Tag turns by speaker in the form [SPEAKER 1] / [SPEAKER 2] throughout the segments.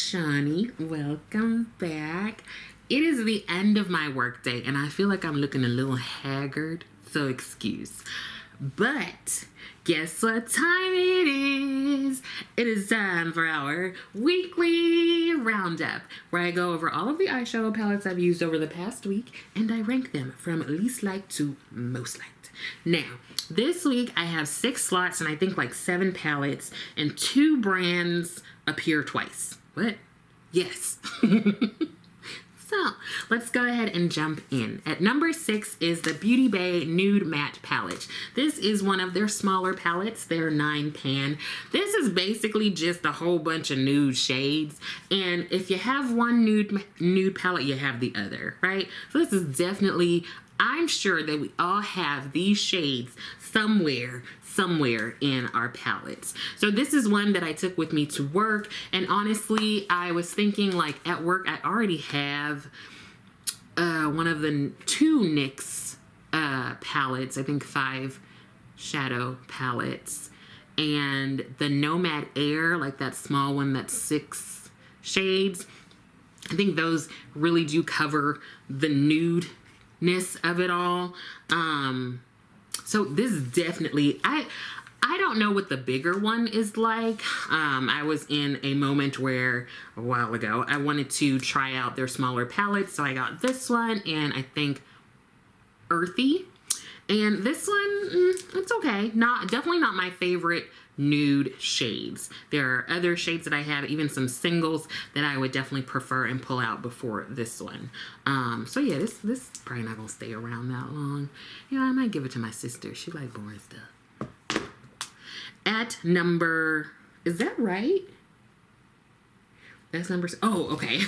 [SPEAKER 1] Shawnee. Welcome back. It is the end of my workday and I feel like I'm looking a little haggard, so excuse. But guess what time it is? It is time for our weekly roundup, where I go over all of the eyeshadow palettes I've used over the past week and I rank them from least liked to most liked. Now, this week I have 6 slots and I think like 7 palettes, and 2 brands appear twice. What? Yes. So let's go ahead and jump in. At number 6 is the Beauty Bay Nude Matte Palette. This is one of their smaller palettes. They're 9 pan. This is basically just a whole bunch of nude shades. And if you have one nude palette, you have the other, right? So this is definitely, I'm sure that we all have these shades somewhere in our palettes. So this is one that I took with me to work, and honestly I was thinking, like, at work I already have one of the 2 NYX palettes, I think 5 shadow palettes, and the Nomad Air, like that small one that's 6 shades. I think those really do cover the nudeness of it all. So this is definitely, I don't know what the bigger one is like. I was in a moment where, a while ago, I wanted to try out their smaller palettes. So I got this one and I think Earthy. And this one, it's okay. Definitely not my favorite nude shades. There are other shades that I have, even some singles, that I would definitely prefer and pull out before this one. So yeah, this is probably not gonna stay around that long. You know, I might give it to my sister. She like boring stuff. At number, is that right? That's number, oh, okay.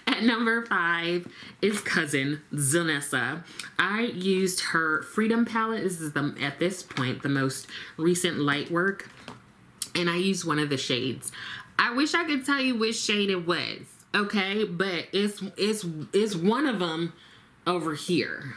[SPEAKER 1] At number 5 is cousin Danessa. I used her Freedom palette. This is at this point the most recent light work, and I used one of the shades. I wish I could tell you which shade it was, okay? But it's one of them over here.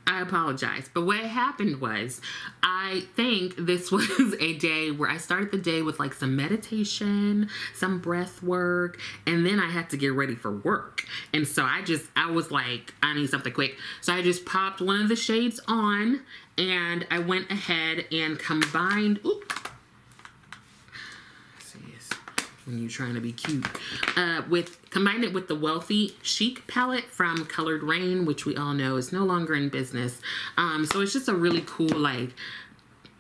[SPEAKER 1] I apologize. But what happened was, I think this was a day where I started the day with like some meditation, some breath work, and then I had to get ready for work. And so I was like, I need something quick. So I just popped one of the shades on and I went ahead and combined, when you're trying to be cute, combined it with the Wealthy Chic palette from Colored Raine, which we all know is no longer in business. So it's just a really cool, like,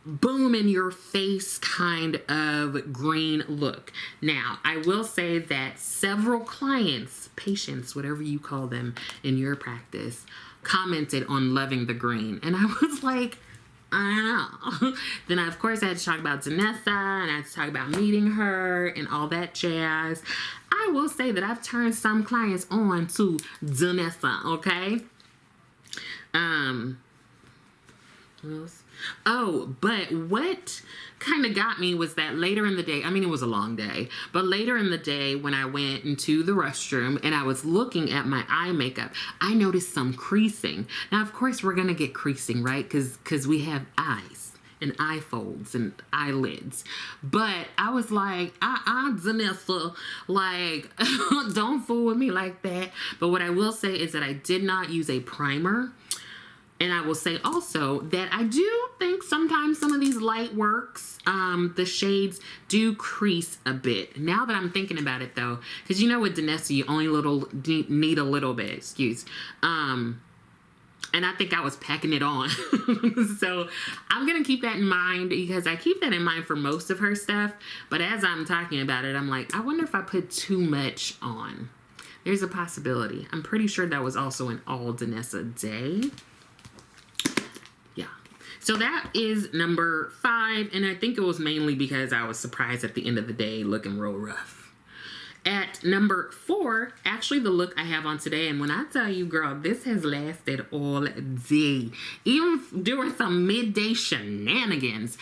[SPEAKER 1] boom in your face kind of green look. Now, I will say that several clients, patients, whatever you call them in your practice, commented on loving the green. And I was like, I don't know. Then of course I had to talk about Danessa, and I had to talk about meeting her and all that jazz. I will say that I've turned some clients on to Danessa, okay? What else? Oh, but what kind of got me was that later in the day, I mean, it was a long day, but later in the day when I went into the restroom and I was looking at my eye makeup, I noticed some creasing. Now, of course, we're going to get creasing, right? Because we have eyes and eye folds and eyelids. But I was like, Danessa, like, don't fool with me like that. But what I will say is that I did not use a primer. And I will say also that I do think sometimes some of these light works, the shades do crease a bit. Now that I'm thinking about it though, because you know with Danessa, you only need a little bit, excuse. And I think I was packing it on. So I'm going to keep that in mind, because I keep that in mind for most of her stuff. But as I'm talking about it, I'm like, I wonder if I put too much on. There's a possibility. I'm pretty sure that was also an all Danessa day. So that is number 5, and I think it was mainly because I was surprised at the end of the day looking real rough. At number 4, actually the look I have on today, and when I tell you, girl, this has lasted all day. Even during some midday shenanigans,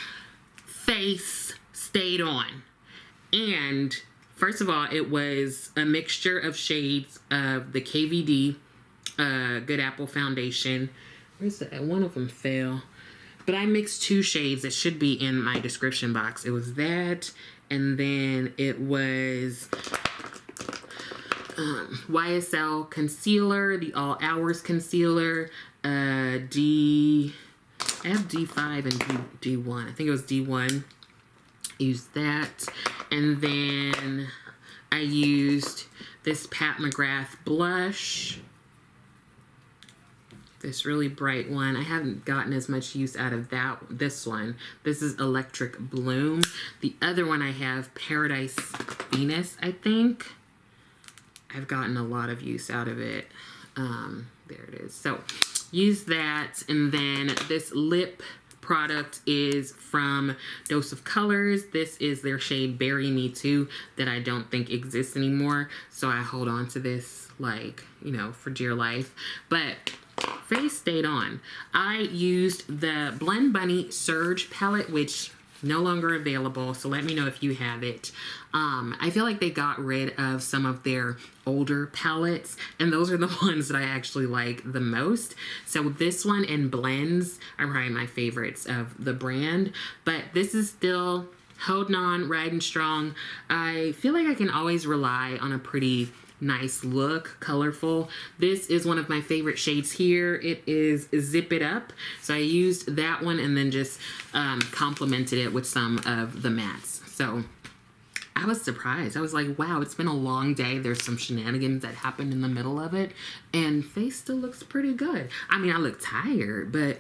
[SPEAKER 1] face stayed on. And first of all, it was a mixture of shades of the KVD Good Apple Foundation. Where's that? One of them fell. But I mixed 2 shades that should be in my description box. It was that And then it was YSL concealer, the All Hours concealer, I have D5 and D1. I think it was D1. Used that. And then I used this Pat McGrath blush. This really bright one. I haven't gotten as much use out of this one. This is Electric Bloom. The other one I have, Paradise Venus, I think. I've gotten a lot of use out of it. There it is. So use that. And then this lip product is from Dose of Colors. This is their shade Bury Me Too that I don't think exists anymore. So I hold on to this like, you know, for dear life. But face stayed on. I used the Blend Bunny Surge palette, which no longer available, so let me know if you have it. I feel like they got rid of some of their older palettes, and those are the ones that I actually like the most. So this one and Blends are probably my favorites of the brand, but this is still holding on, riding strong. I feel like I can always rely on a pretty nice look, colorful. This is one of my favorite shades here. It is Zip It Up. So I used that one and then just complemented it with some of the mattes. So I was surprised. I was like, wow, it's been a long day. There's some shenanigans that happened in the middle of it, and face still looks pretty good. I mean, I look tired, but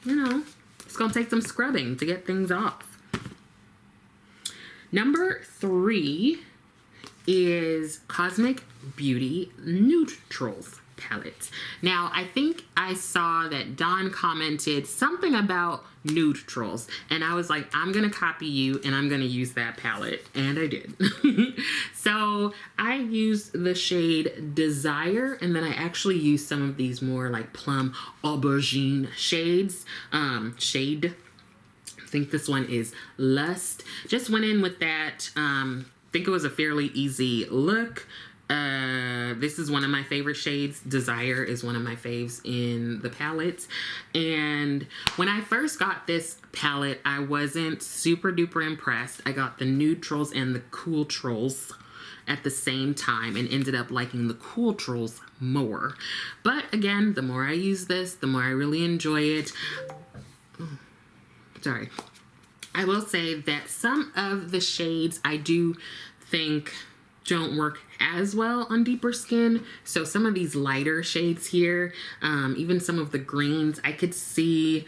[SPEAKER 1] you know, it's gonna take some scrubbing to get things off. Number 3 is Cosmic Beauty Neutrals palette. Now, I think I saw that Dawn commented something about neutrals, and I was like, I'm gonna copy you and I'm gonna use that palette, and I did. So I used the shade Desire, and then I actually used some of these more like plum aubergine shades. I think this one is Lust. Just went in with that. Think it was a fairly easy look. This is one of my favorite shades. Desire is one of my faves in the palettes. And when I first got this palette, I wasn't super duper impressed. I got the neutrals and the cool trolls at the same time and ended up liking the cool trolls more. But again, the more I use this, the more I really enjoy it. Sorry. I will say that some of the shades I do think don't work as well on deeper skin. So some of these lighter shades here, even some of the greens, I could see,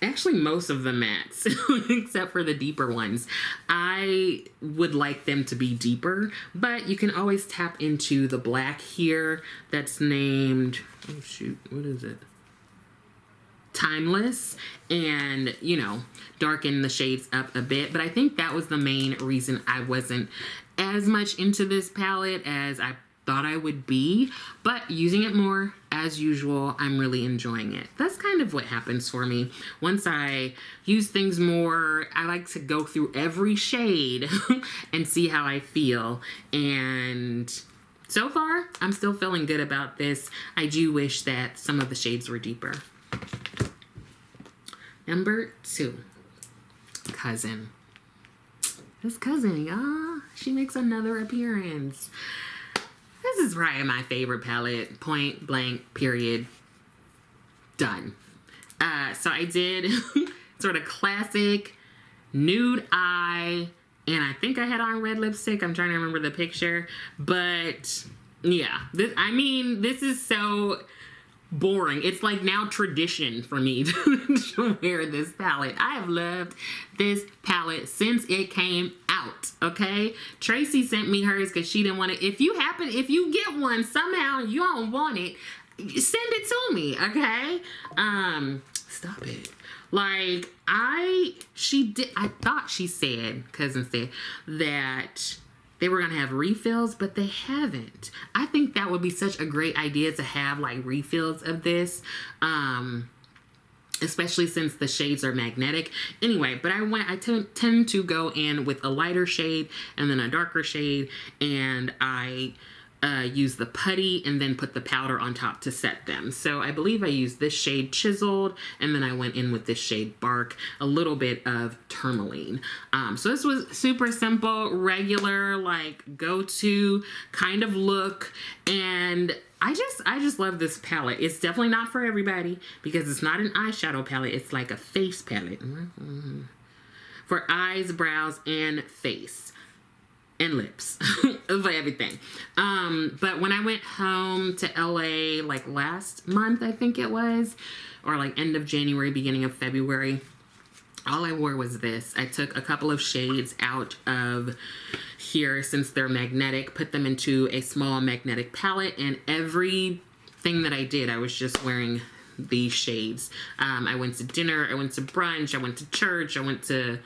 [SPEAKER 1] actually most of the mattes, except for the deeper ones, I would like them to be deeper, but you can always tap into the black here that's named, oh shoot, what is it? Timeless, and you know, darken the shades up a bit. But I think that was the main reason I wasn't as much into this palette as I thought I would be, but using it more as usual, I'm really enjoying it. That's kind of what happens for me. Once I use things more, I like to go through every shade and see how I feel, and so far I'm still feeling good about this. I do wish that some of the shades were deeper. Number 2, Cousin. This Cousin, y'all, she makes another appearance. This is probably my favorite palette, point blank, period, done. So I did sort of classic nude eye, and I think I had on red lipstick. I'm trying to remember the picture, but yeah, this is so boring. It's like now tradition for me to wear this palette. I have loved this palette since it came out, okay? Tracy sent me hers because she didn't want it. If you get one somehow and you don't want it, send it to me, okay? Stop it. Like, I thought she said, Cousin said, that they were gonna have refills, but they haven't. I think that would be such a great idea to have like refills of this, especially since the shades are magnetic. Anyway, but I tend to go in with a lighter shade and then a darker shade, and I use the putty and then put the powder on top to set them. So I believe I used this shade Chiseled, and then I went in with this shade Bark, a little bit of tourmaline. So this was super simple, regular, like go-to kind of look, and I just love this palette. It's definitely not for everybody because it's not an eyeshadow palette. It's like a face palette for eyes, brows, and face. And lips for everything. But when I went home to LA like last month, I think it was, or like end of January, beginning of February, all I wore was this. I took a couple of shades out of here since they're magnetic, put them into a small magnetic palette, and everything that I did, I was just wearing these shades. I went to dinner, I went to brunch, I went to church, I went to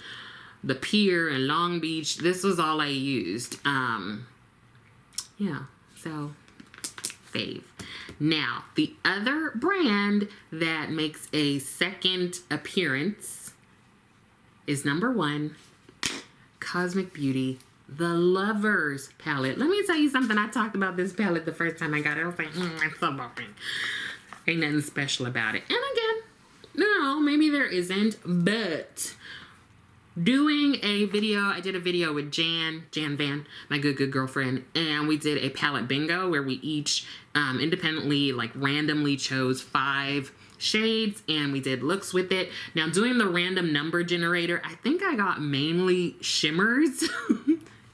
[SPEAKER 1] the pier in Long Beach. This was all I used. Yeah, so fave. Now, the other brand that makes a second appearance is number 1, Cosmic Beauty, the Lovers palette. Let me tell you something. I talked about this palette the first time I got it. I was like, it's so boring. Ain't nothing special about it. And again, no, maybe there isn't, but doing a video, I did a video with Jan Van, my good girlfriend, and we did a palette bingo where we each independently, like randomly chose 5 shades and we did looks with it. Now doing the random number generator, I think I got mainly shimmers.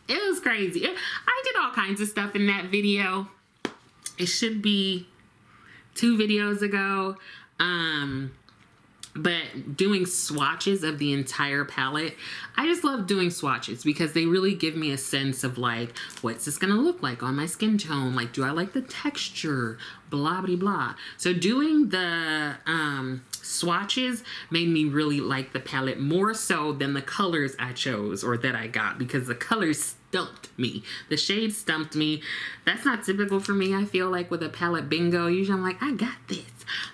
[SPEAKER 1] It was crazy. I did all kinds of stuff in that video. It should be 2 videos ago. But doing swatches of the entire palette, I just love doing swatches because they really give me a sense of like, what's this gonna look like on my skin tone? Like, do I like the texture? Blah, blah, blah. So doing the swatches made me really like the palette more so than the colors I chose or that I got, because the colors stumped me. The shades stumped me. That's not typical for me, I feel like, with a palette bingo. Usually I'm like, I got this.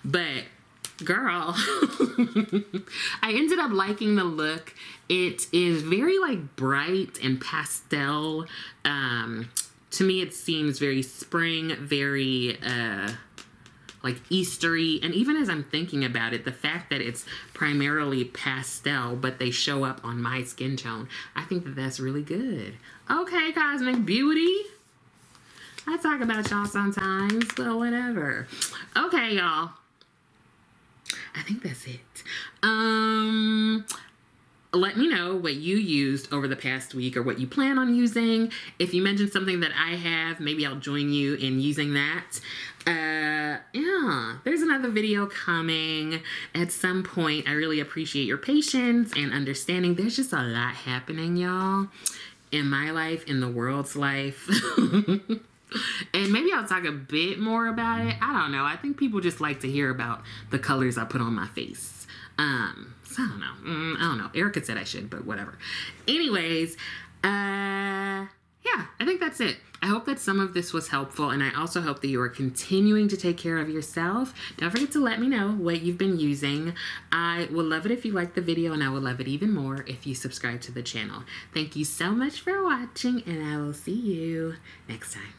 [SPEAKER 1] But girl, I ended up liking the look. It is very like bright and pastel. To me it seems very spring, very like Eastery. And even as I'm thinking about it, the fact that it's primarily pastel but they show up on my skin tone, I think that that's really good. Okay, Cosmic Beauty, I talk about y'all sometimes, but whatever. Okay, y'all, I think that's it. Let me know what you used over the past week or what you plan on using. If you mentioned something that I have, maybe I'll join you in using that. Yeah, there's another video coming at some point. I really appreciate your patience and understanding. There's just a lot happening, y'all, in my life, in the world's life. And maybe I'll talk a bit more about it. I don't know. I think people just like to hear about the colors I put on my face. So I don't know. I don't know. Erica said I should, but whatever. Anyways, yeah, I think that's it. I hope that some of this was helpful, and I also hope that you are continuing to take care of yourself. Don't forget to let me know what you've been using. I would love it if you liked the video, and I would love it even more if you subscribe to the channel. Thank you so much for watching, and I will see you next time.